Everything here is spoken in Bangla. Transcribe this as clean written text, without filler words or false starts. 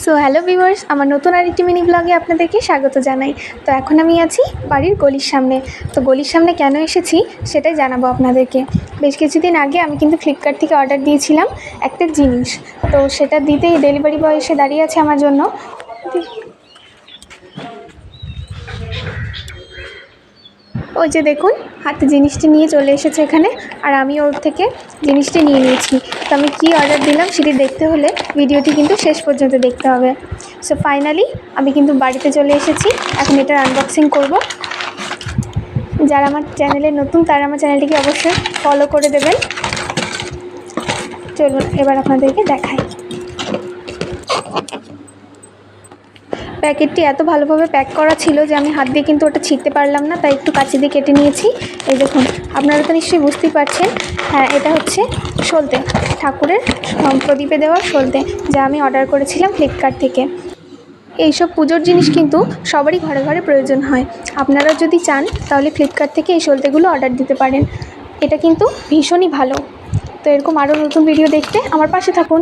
সো হ্যালো ভিউয়ার্স, আমার নতুন আরেকটি মিনি ব্লগে আপনাদেরকে স্বাগত জানাই। তো এখন আমি আছি বাড়ির গলির সামনে। তো গলির সামনে কেন এসেছি সেটাই জানাবো আপনাদেরকে। বেশ কিছুদিন আগে আমি কিন্তু ফ্লিপকার্ট থেকে অর্ডার দিয়েছিলাম একটা জিনিস। তো সেটা দিতেই ডেলিভারি বয় এসে দাঁড়িয়ে আছে আমার জন্য। ওই যে দেখুন, হাতে জিনিসটি নিয়ে চলে এসেছে এখানে, আর আমি ওর থেকে জিনিসটি নিয়ে নিয়েছি। তো আমি কী অর্ডার দিলাম সেটি দেখতে হলে ভিডিওটি কিন্তু শেষ পর্যন্ত দেখতে হবে। সো ফাইনালি আমি কিন্তু বাড়িতে চলে এসেছি, এখন এটার আনবক্সিং করব। যারা আমার চ্যানেলে নতুন তারা আমার চ্যানেলটিকে অবশ্যই ফলো করে দেবেন। চলুন এবার আপনাদেরকে দেখাই। প্যাকেটটি এত ভালোভাবে প্যাক করা ছিল যে আমি হাত দিয়ে কিন্তু ওটা ছিঁড়তে পারলাম না, তাই একটু কাঁচি দিয়ে কেটে নিয়েছি। এই দেখুন, আপনারা তো নিশ্চয়ই বুঝতেই পারছেন। হ্যাঁ, এটা হচ্ছে সলতে, ঠাকুরের প্রদীপে দেওয়ার সলতে, যা আমি অর্ডার করেছিলাম ফ্লিপকার্ট থেকে। এইসব পুজোর জিনিস কিন্তু সবারই ঘরে ঘরে প্রয়োজন হয়। আপনারা যদি চান তাহলে ফ্লিপকার্ট থেকে এই সলতেগুলো অর্ডার দিতে পারেন। এটা কিন্তু ভীষণই ভালো। তো এরকম আরও নতুন ভিডিও দেখতে আমার পাশে থাকুন।